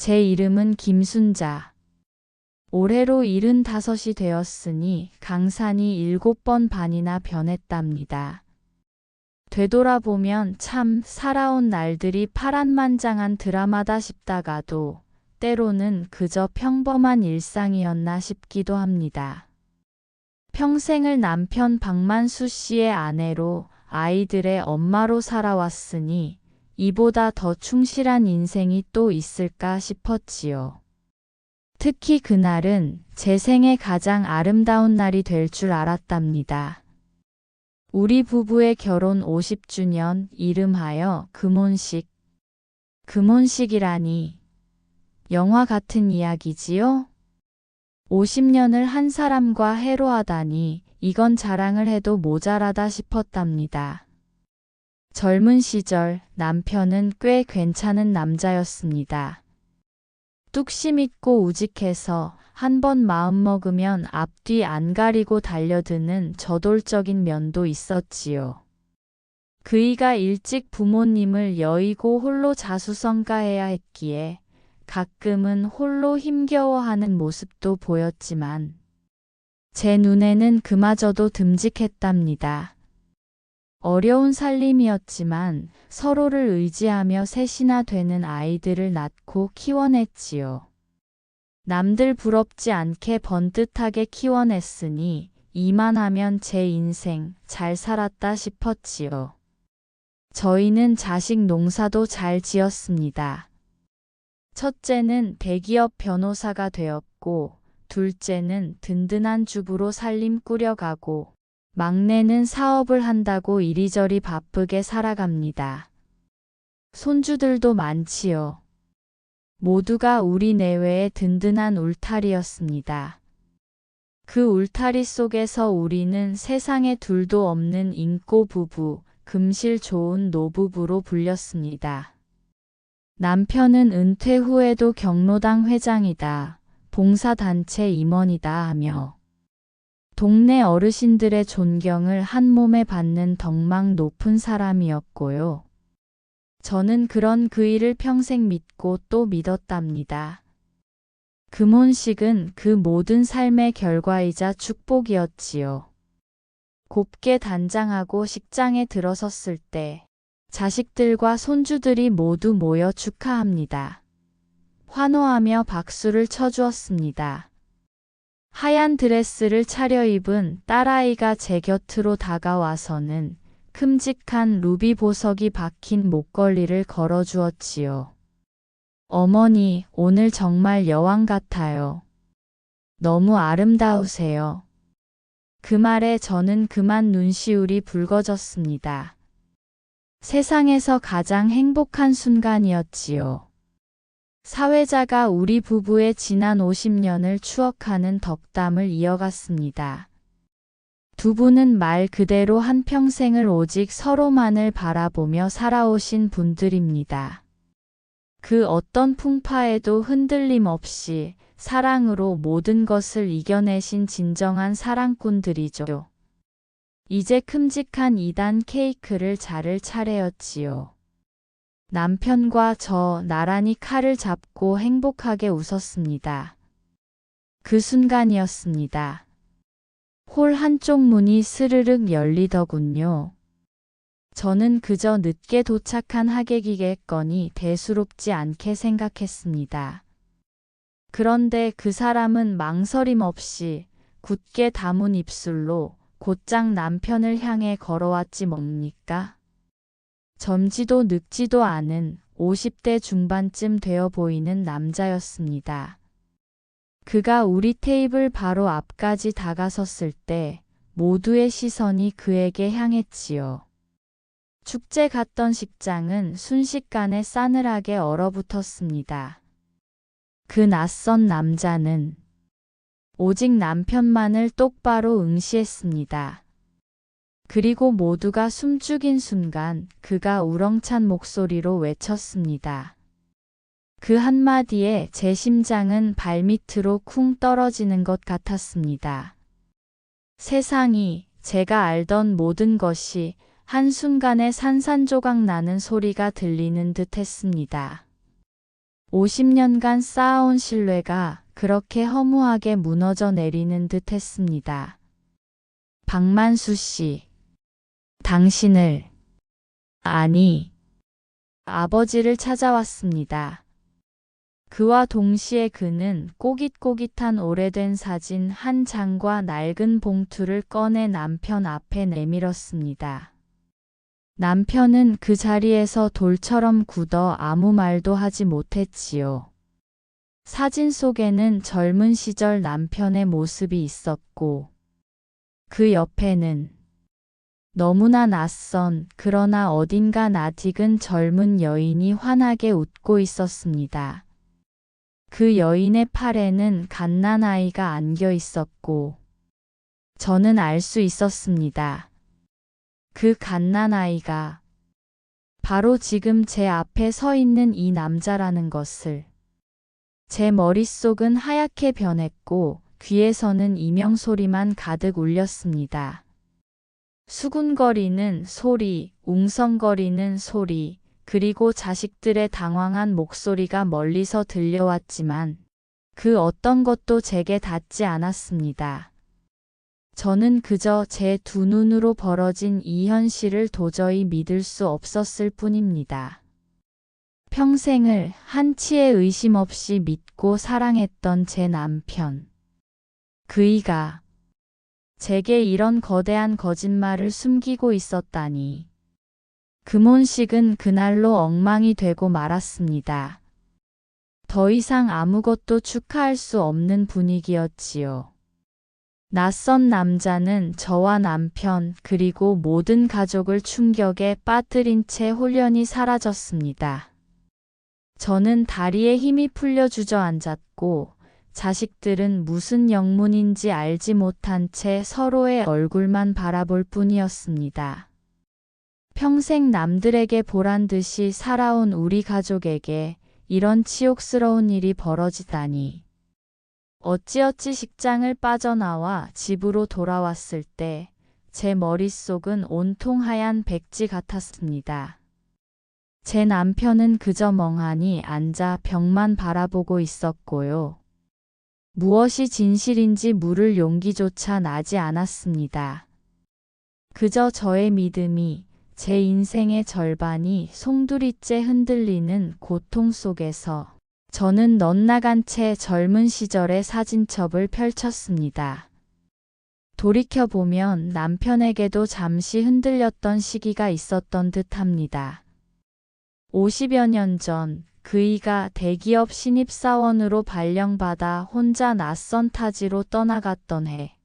제 이름은 김순자. 올해로 75이 되었으니 강산이 7번 반이나 변했답니다. 되돌아보면 참 살아온 날들이 파란만장한 드라마다 싶다가도 때로는 그저 평범한 일상이었나 싶기도 합니다. 평생을 남편 박만수 씨의 아내로 아이들의 엄마로 살아왔으니 이보다 더 충실한 인생이 또 있을까 싶었지요. 특히 그날은 제 생애 가장 아름다운 날이 될 줄 알았답니다. 우리 부부의 결혼 50주년 이름하여 금혼식. 금혼식이라니 영화 같은 이야기지요? 50년을 한 사람과 해로하다니 이건 자랑을 해도 모자라다 싶었답니다. 젊은 시절 남편은 꽤 괜찮은 남자였습니다. 뚝심 있고 우직해서 한번 마음먹으면 앞뒤 안 가리고 달려드는 저돌적인 면도 있었지요. 그이가 일찍 부모님을 여의고 홀로 자수성가해야 했기에 가끔은 홀로 힘겨워하는 모습도 보였지만 제 눈에는 그마저도 듬직했답니다. 어려운 살림이었지만 서로를 의지하며 셋이나 되는 아이들을 낳고 키워냈지요. 남들 부럽지 않게 번듯하게 키워냈으니 이만하면 제 인생 잘 살았다 싶었지요. 저희는 자식 농사도 잘 지었습니다. 첫째는 대기업 변호사가 되었고, 둘째는 든든한 주부로 살림 꾸려가고, 막내는 사업을 한다고 이리저리 바쁘게 살아갑니다. 손주들도 많지요. 모두가 우리 내외의 든든한 울타리였습니다. 그 울타리 속에서 우리는 세상에 둘도 없는 인꼬 부부, 금실 좋은 노부부로 불렸습니다. 남편은 은퇴 후에도 경로당 회장이다, 봉사단체 임원이다 하며 동네 어르신들의 존경을 한 몸에 받는 덕망 높은 사람이었고요. 저는 그런 그 일을 평생 믿고 또 믿었답니다. 금혼식은 그 모든 삶의 결과이자 축복이었지요. 곱게 단장하고 식장에 들어섰을 때 자식들과 손주들이 모두 모여 축하합니다. 환호하며 박수를 쳐주었습니다. 하얀 드레스를 차려입은 딸아이가 제 곁으로 다가와서는 큼직한 루비 보석이 박힌 목걸이를 걸어주었지요. 어머니, 오늘 정말 여왕 같아요. 너무 아름다우세요. 그 말에 저는 그만 눈시울이 붉어졌습니다. 세상에서 가장 행복한 순간이었지요. 사회자가 우리 부부의 지난 50년을 추억하는 덕담을 이어갔습니다. 두 분은 말 그대로 한평생을 오직 서로만을 바라보며 살아오신 분들입니다. 그 어떤 풍파에도 흔들림 없이 사랑으로 모든 것을 이겨내신 진정한 사랑꾼들이죠. 이제 큼직한 2단 케이크를 자를 차례였지요. 남편과 저 나란히 칼을 잡고 행복하게 웃었습니다. 그 순간이었습니다. 홀 한쪽 문이 스르륵 열리더군요. 저는 그저 늦게 도착한 하객이겠거니 대수롭지 않게 생각했습니다. 그런데 그 사람은 망설임 없이 굳게 다문 입술로 곧장 남편을 향해 걸어왔지 뭡니까? 젊지도 늙지도 않은 50대 중반쯤 되어 보이는 남자였습니다. 그가 우리 테이블 바로 앞까지 다가섰을 때 모두의 시선이 그에게 향했지요. 축제 갔던 식장은 순식간에 싸늘하게 얼어붙었습니다. 그 낯선 남자는 오직 남편만을 똑바로 응시했습니다. 그리고 모두가 숨죽인 순간 그가 우렁찬 목소리로 외쳤습니다. 그 한마디에 제 심장은 발밑으로 쿵 떨어지는 것 같았습니다. 세상이, 제가 알던 모든 것이 한순간에 산산조각 나는 소리가 들리는 듯 했습니다. 50년간 쌓아온 신뢰가 그렇게 허무하게 무너져 내리는 듯 했습니다. 박만수 씨, 당신을, 아니, 아버지를 찾아왔습니다. 그와 동시에 그는 꼬깃꼬깃한 오래된 사진 한 장과 낡은 봉투를 꺼내 남편 앞에 내밀었습니다. 남편은 그 자리에서 돌처럼 굳어 아무 말도 하지 못했지요. 사진 속에는 젊은 시절 남편의 모습이 있었고, 그 옆에는 너무나 낯선 그러나 어딘가 낯익은 젊은 여인이 환하게 웃고 있었습니다. 그 여인의 팔에는 갓난아이가 안겨 있었고, 저는 알 수 있었습니다. 그 갓난아이가 바로 지금 제 앞에 서 있는 이 남자라는 것을. 제 머릿속은 하얗게 변했고 귀에서는 이명 소리만 가득 울렸습니다. 수군거리는 소리, 웅성거리는 소리, 그리고 자식들의 당황한 목소리가 멀리서 들려왔지만 그 어떤 것도 제게 닿지 않았습니다. 저는 그저 제 두 눈으로 벌어진 이 현실을 도저히 믿을 수 없었을 뿐입니다. 평생을 한치의 의심 없이 믿고 사랑했던 제 남편. 그이가 제게 이런 거대한 거짓말을 숨기고 있었다니. 금혼식은 그날로 엉망이 되고 말았습니다. 더 이상 아무것도 축하할 수 없는 분위기였지요. 낯선 남자는 저와 남편 그리고 모든 가족을 충격에 빠뜨린 채 홀연히 사라졌습니다. 저는 다리에 힘이 풀려 주저앉았고 자식들은 무슨 영문인지 알지 못한 채 서로의 얼굴만 바라볼 뿐이었습니다. 평생 남들에게 보란 듯이 살아온 우리 가족에게 이런 치욕스러운 일이 벌어지다니. 어찌어찌 식장을 빠져나와 집으로 돌아왔을 때 제 머릿속은 온통 하얀 백지 같았습니다. 제 남편은 그저 멍하니 앉아 벽만 바라보고 있었고요. 무엇이 진실인지 물을 용기조차 나지 않았습니다. 그저 저의 믿음이, 제 인생의 절반이 송두리째 흔들리는 고통 속에서 저는 넌나간 채 젊은 시절의 사진첩을 펼쳤습니다. 돌이켜보면 남편에게도 잠시 흔들렸던 시기가 있었던 듯합니다. 50여 년 전 그이가 대기업 신입사원으로 발령받아 혼자 낯선 타지로 떠나갔던 해.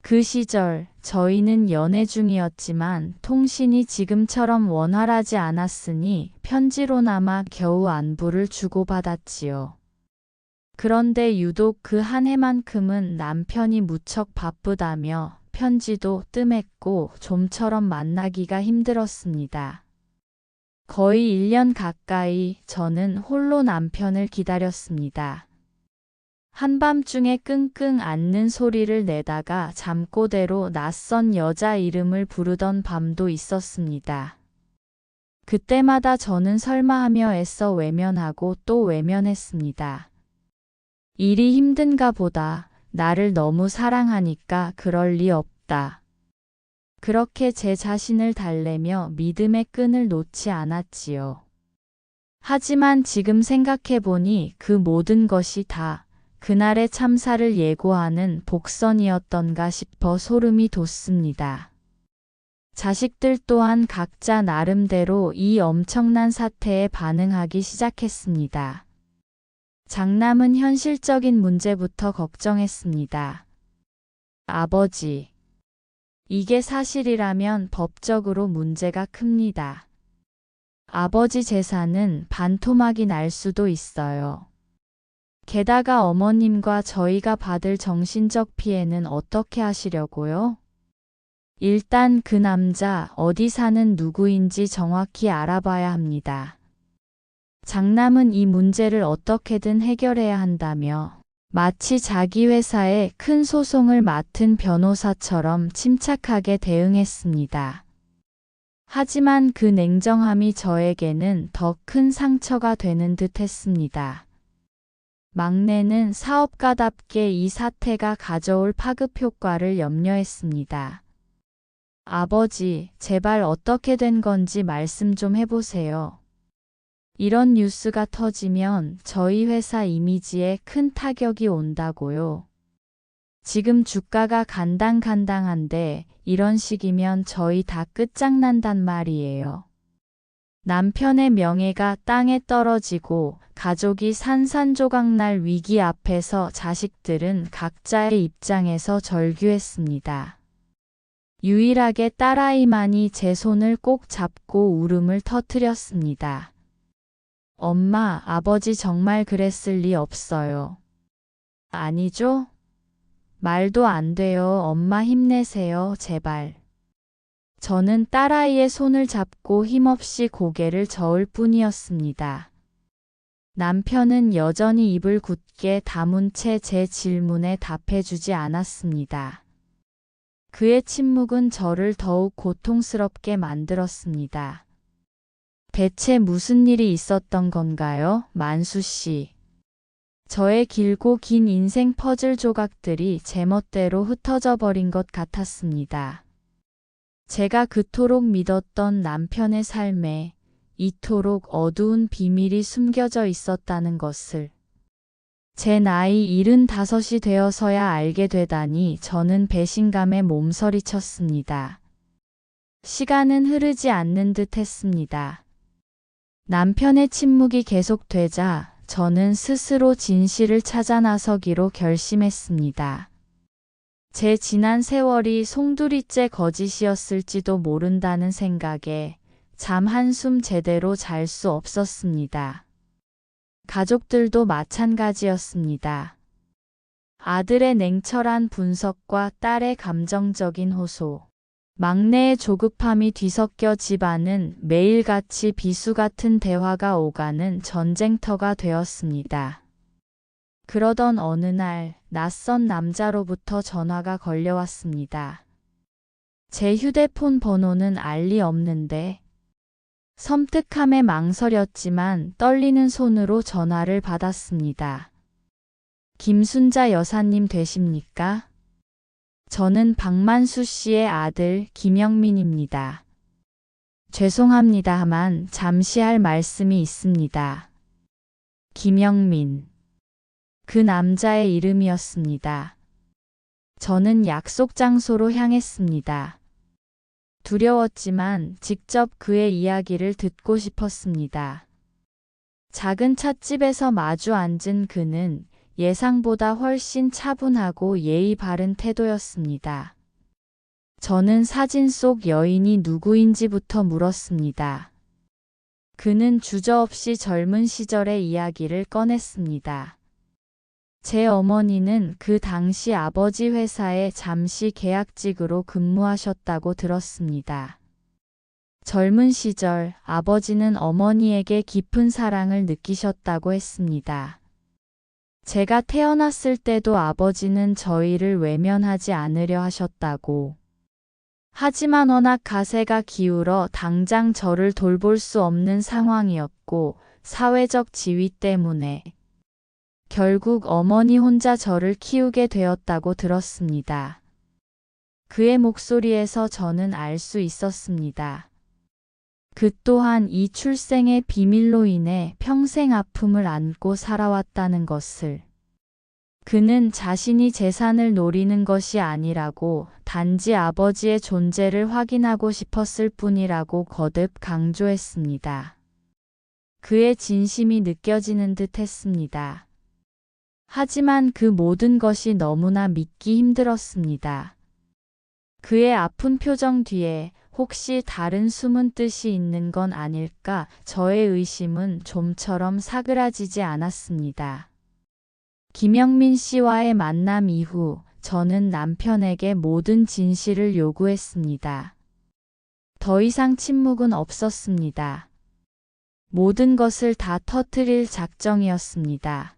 그 시절 저희는 연애 중이었지만 통신이 지금처럼 원활하지 않았으니 편지로나마 겨우 안부를 주고받았지요. 그런데 유독 그 한 해만큼은 남편이 무척 바쁘다며 편지도 뜸했고 좀처럼 만나기가 힘들었습니다. 거의 1년 가까이 저는 홀로 남편을 기다렸습니다. 한밤중에 끙끙 앓는 소리를 내다가 잠꼬대로 낯선 여자 이름을 부르던 밤도 있었습니다. 그때마다 저는 설마하며 애써 외면하고 또 외면했습니다. 일이 힘든가 보다. 나를 너무 사랑하니까 그럴 리 없다. 그렇게 제 자신을 달래며 믿음의 끈을 놓지 않았지요. 하지만 지금 생각해보니 그 모든 것이 다 그날의 참사를 예고하는 복선이었던가 싶어 소름이 돋습니다. 자식들 또한 각자 나름대로 이 엄청난 사태에 반응하기 시작했습니다. 장남은 현실적인 문제부터 걱정했습니다. 아버지, 이게 사실이라면 법적으로 문제가 큽니다. 아버지 재산은 반토막이 날 수도 있어요. 게다가 어머님과 저희가 받을 정신적 피해는 어떻게 하시려고요? 일단 그 남자 어디 사는 누구인지 정확히 알아봐야 합니다. 장남은 이 문제를 어떻게든 해결해야 한다며 마치 자기 회사의 큰 소송을 맡은 변호사처럼 침착하게 대응했습니다. 하지만 그 냉정함이 저에게는 더 큰 상처가 되는 듯 했습니다. 막내는 사업가답게 이 사태가 가져올 파급 효과를 염려했습니다. 아버지, 제발 어떻게 된 건지 말씀 좀 해보세요. 이런 뉴스가 터지면 저희 회사 이미지에 큰 타격이 온다고요. 지금 주가가 간당간당한데 이런 식이면 저희 다 끝장난단 말이에요. 남편의 명예가 땅에 떨어지고 가족이 산산조각날 위기 앞에서 자식들은 각자의 입장에서 절규했습니다. 유일하게 딸아이만이 제 손을 꼭 잡고 울음을 터뜨렸습니다. 엄마, 아버지 정말 그랬을 리 없어요. 아니죠? 말도 안 돼요. 엄마 힘내세요. 제발. 저는 딸아이의 손을 잡고 힘없이 고개를 저을 뿐이었습니다. 남편은 여전히 입을 굳게 다문 채 제 질문에 답해주지 않았습니다. 그의 침묵은 저를 더욱 고통스럽게 만들었습니다. 대체 무슨 일이 있었던 건가요, 만수 씨? 저의 길고 긴 인생 퍼즐 조각들이 제멋대로 흩어져 버린 것 같았습니다. 제가 그토록 믿었던 남편의 삶에 이토록 어두운 비밀이 숨겨져 있었다는 것을 제 나이 75이 되어서야 알게 되다니 저는 배신감에 몸서리쳤습니다. 시간은 흐르지 않는 듯 했습니다. 남편의 침묵이 계속되자 저는 스스로 진실을 찾아 나서기로 결심했습니다. 제 지난 세월이 송두리째 거짓이었을지도 모른다는 생각에 잠 한숨 제대로 잘 수 없었습니다. 가족들도 마찬가지였습니다. 아들의 냉철한 분석과 딸의 감정적인 호소, 막내의 조급함이 뒤섞여 집안은 매일같이 비수 같은 대화가 오가는 전쟁터가 되었습니다. 그러던 어느 날 낯선 남자로부터 전화가 걸려왔습니다. 제 휴대폰 번호는 알리 없는데 섬뜩함에 망설였지만 떨리는 손으로 전화를 받았습니다. 김순자 여사님 되십니까? 저는 박만수 씨의 아들 김영민입니다. 죄송합니다만 잠시 할 말씀이 있습니다. 김영민. 그 남자의 이름이었습니다. 저는 약속 장소로 향했습니다. 두려웠지만 직접 그의 이야기를 듣고 싶었습니다. 작은 찻집에서 마주 앉은 그는 예상보다 훨씬 차분하고 예의 바른 태도였습니다. 저는 사진 속 여인이 누구인지부터 물었습니다. 그는 주저없이 젊은 시절의 이야기를 꺼냈습니다. 제 어머니는 그 당시 아버지 회사에 잠시 계약직으로 근무하셨다고 들었습니다. 젊은 시절 아버지는 어머니에게 깊은 사랑을 느끼셨다고 했습니다. 제가 태어났을 때도 아버지는 저희를 외면하지 않으려 하셨다고. 하지만 워낙 가세가 기울어 당장 저를 돌볼 수 없는 상황이었고 사회적 지위 때문에 결국 어머니 혼자 저를 키우게 되었다고 들었습니다. 그의 목소리에서 저는 알 수 있었습니다. 그 또한 이 출생의 비밀로 인해 평생 아픔을 안고 살아왔다는 것을. 그는 자신이 재산을 노리는 것이 아니라고 단지 아버지의 존재를 확인하고 싶었을 뿐이라고 거듭 강조했습니다. 그의 진심이 느껴지는 듯 했습니다. 하지만 그 모든 것이 너무나 믿기 힘들었습니다. 그의 아픈 표정 뒤에 혹시 다른 숨은 뜻이 있는 건 아닐까 저의 의심은 좀처럼 사그라지지 않았습니다. 김영민 씨와의 만남 이후 저는 남편에게 모든 진실을 요구했습니다. 더 이상 침묵은 없었습니다. 모든 것을 다 터뜨릴 작정이었습니다.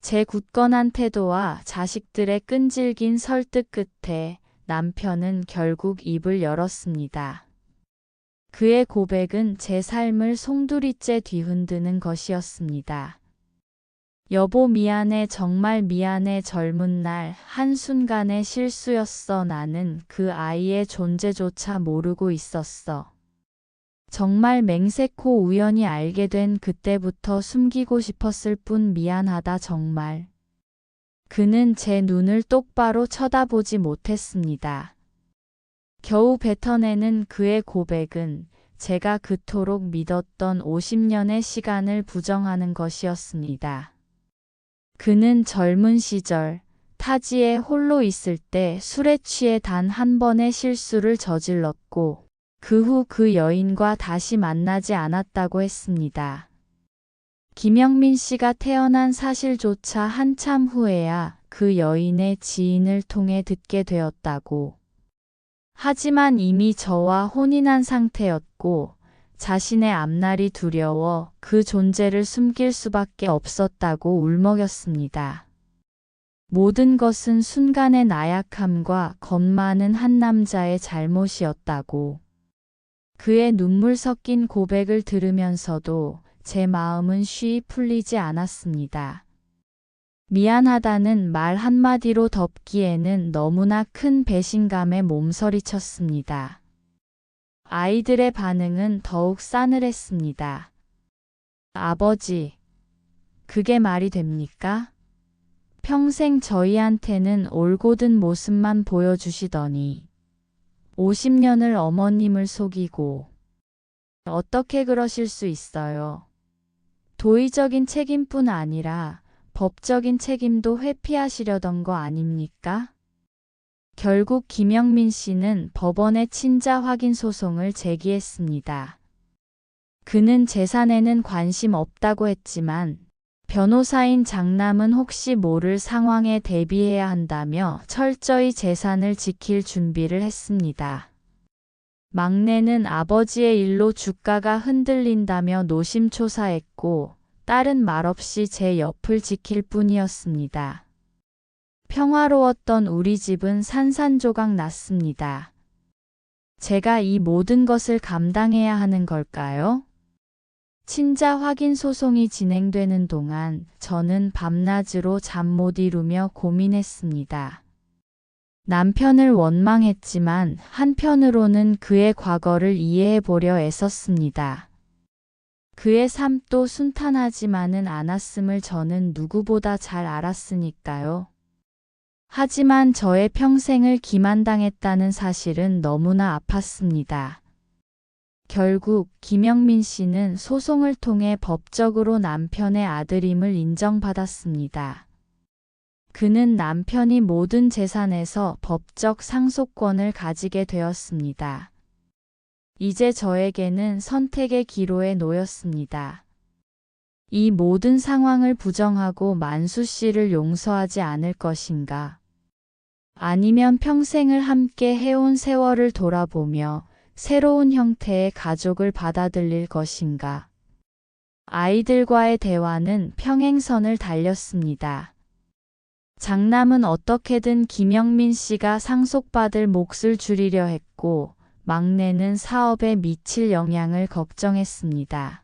제 굳건한 태도와 자식들의 끈질긴 설득 끝에 남편은 결국 입을 열었습니다. 그의 고백은 제 삶을 송두리째 뒤흔드는 것이었습니다. 여보 미안해 정말 미안해 젊은 날 한순간의 실수였어 나는 그 아이의 존재조차 모르고 있었어. 정말 맹세코 우연히 알게 된 그때부터 숨기고 싶었을 뿐 미안하다 정말. 그는 제 눈을 똑바로 쳐다보지 못했습니다. 겨우 뱉어내는 그의 고백은 제가 그토록 믿었던 50년의 시간을 부정하는 것이었습니다. 그는 젊은 시절 타지에 홀로 있을 때 술에 취해 단 한 번의 실수를 저질렀고 그 후 그 여인과 다시 만나지 않았다고 했습니다. 김영민 씨가 태어난 사실조차 한참 후에야 그 여인의 지인을 통해 듣게 되었다고. 하지만 이미 저와 혼인한 상태였고 자신의 앞날이 두려워 그 존재를 숨길 수밖에 없었다고 울먹였습니다. 모든 것은 순간의 나약함과 겁 많은 한 남자의 잘못이었다고. 그의 눈물 섞인 고백을 들으면서도 제 마음은 쉬이 풀리지 않았습니다. 미안하다는 말 한마디로 덮기에는 너무나 큰 배신감에 몸서리쳤습니다. 아이들의 반응은 더욱 싸늘했습니다. 아버지, 그게 말이 됩니까? 평생 저희한테는 올곧은 모습만 보여주시더니 50년을 어머님을 속이고 어떻게 그러실 수 있어요? 도의적인 책임뿐 아니라 법적인 책임도 회피하시려던 거 아닙니까? 결국 김영민 씨는 법원에 친자 확인 소송을 제기했습니다. 그는 재산에는 관심 없다고 했지만 변호사인 장남은 혹시 모를 상황에 대비해야 한다며 철저히 재산을 지킬 준비를 했습니다. 막내는 아버지의 일로 주가가 흔들린다며 노심초사했고 딸은 말없이 제 옆을 지킬 뿐이었습니다. 평화로웠던 우리 집은 산산조각 났습니다. 제가 이 모든 것을 감당해야 하는 걸까요? 친자 확인 소송이 진행되는 동안 저는 밤낮으로 잠 못 이루며 고민했습니다. 남편을 원망했지만 한편으로는 그의 과거를 이해해 보려 애썼습니다. 그의 삶도 순탄하지만은 않았음을 저는 누구보다 잘 알았으니까요. 하지만 저의 평생을 기만당했다는 사실은 너무나 아팠습니다. 결국 김영민 씨는 소송을 통해 법적으로 남편의 아들임을 인정받았습니다. 그는 남편이 모든 재산에서 법적 상속권을 가지게 되었습니다. 이제 저에게는 선택의 기로에 놓였습니다. 이 모든 상황을 부정하고 만수 씨를 용서하지 않을 것인가? 아니면 평생을 함께 해온 세월을 돌아보며 새로운 형태의 가족을 받아들일 것인가? 아이들과의 대화는 평행선을 달렸습니다. 장남은 어떻게든 김영민 씨가 상속받을 몫을 줄이려 했고 막내는 사업에 미칠 영향을 걱정했습니다.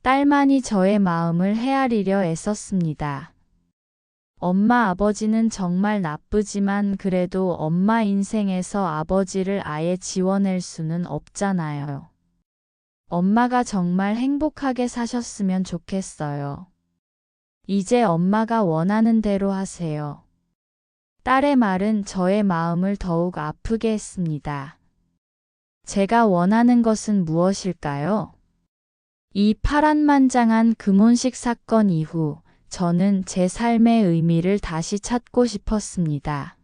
딸만이 저의 마음을 헤아리려 애썼습니다. 엄마 아버지는 정말 나쁘지만 그래도 엄마 인생에서 아버지를 아예 지워낼 수는 없잖아요. 엄마가 정말 행복하게 사셨으면 좋겠어요. 이제 엄마가 원하는 대로 하세요. 딸의 말은 저의 마음을 더욱 아프게 했습니다. 제가 원하는 것은 무엇일까요? 이 파란만장한 금혼식 사건 이후 저는 제 삶의 의미를 다시 찾고 싶었습니다.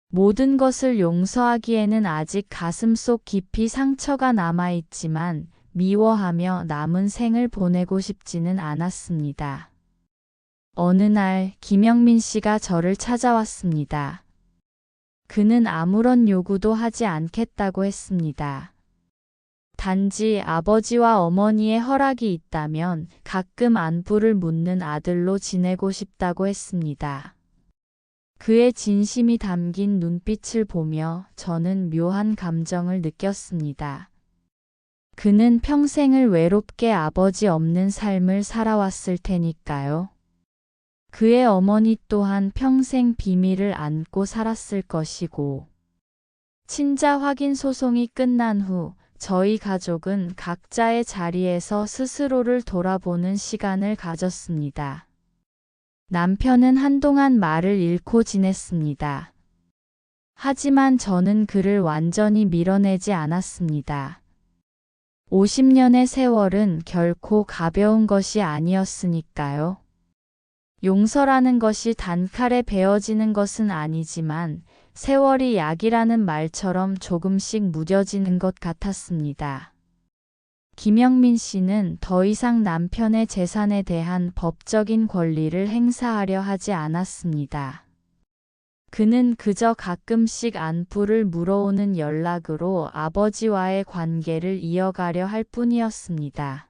모든 것을 용서하기에는 아직 가슴속 깊이 상처가 남아있지만 미워하며 남은 생을 보내고 싶지는 않았습니다. 어느 날 김영민 씨가 저를 찾아왔습니다. 그는 아무런 요구도 하지 않겠다고 했습니다. 단지 아버지와 어머니의 허락이 있다면 가끔 안부를 묻는 아들로 지내고 싶다고 했습니다. 그의 진심이 담긴 눈빛을 보며 저는 묘한 감정을 느꼈습니다. 그는 평생을 외롭게 아버지 없는 삶을 살아왔을 테니까요. 그의 어머니 또한 평생 비밀을 안고 살았을 것이고, 친자 확인 소송이 끝난 후 저희 가족은 각자의 자리에서 스스로를 돌아보는 시간을 가졌습니다. 남편은 한동안 말을 잃고 지냈습니다. 하지만 저는 그를 완전히 밀어내지 않았습니다. 50년의 세월은 결코 가벼운 것이 아니었으니까요. 용서라는 것이 단칼에 베어지는 것은 아니지만 세월이 약이라는 말처럼 조금씩 무뎌지는 것 같았습니다. 김영민 씨는 더 이상 남편의 재산에 대한 법적인 권리를 행사하려 하지 않았습니다. 그는 그저 가끔씩 안부를 물어오는 연락으로 아버지와의 관계를 이어가려 할 뿐이었습니다.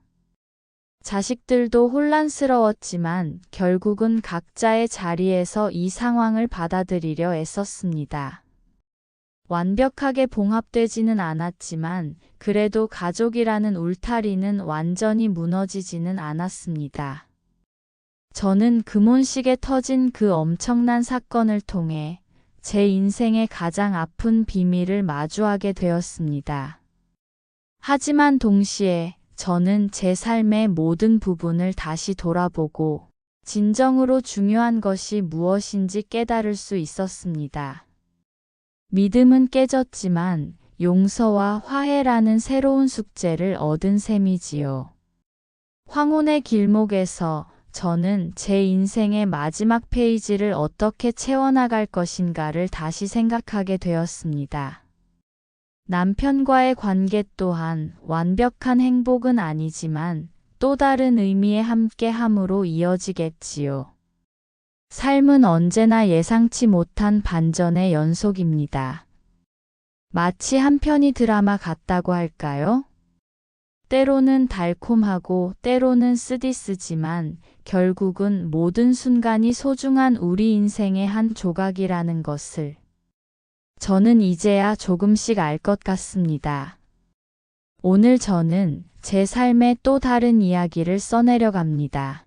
자식들도 혼란스러웠지만 결국은 각자의 자리에서 이 상황을 받아들이려 애썼습니다. 완벽하게 봉합되지는 않았지만 그래도 가족이라는 울타리는 완전히 무너지지는 않았습니다. 저는 금혼식에 터진 그 엄청난 사건을 통해 제 인생의 가장 아픈 비밀을 마주하게 되었습니다. 하지만 동시에 저는 제 삶의 모든 부분을 다시 돌아보고 진정으로 중요한 것이 무엇인지 깨달을 수 있었습니다. 믿음은 깨졌지만 용서와 화해라는 새로운 숙제를 얻은 셈이지요. 황혼의 길목에서 저는 제 인생의 마지막 페이지를 어떻게 채워나갈 것인가를 다시 생각하게 되었습니다. 남편과의 관계 또한 완벽한 행복은 아니지만 또 다른 의미의 함께함으로 이어지겠지요. 삶은 언제나 예상치 못한 반전의 연속입니다. 마치 한 편의 드라마 같다고 할까요? 때로는 달콤하고 때로는 쓰디쓰지만 결국은 모든 순간이 소중한 우리 인생의 한 조각이라는 것을 저는 이제야 조금씩 알 것 같습니다. 오늘 저는 제 삶의 또 다른 이야기를 써내려 갑니다.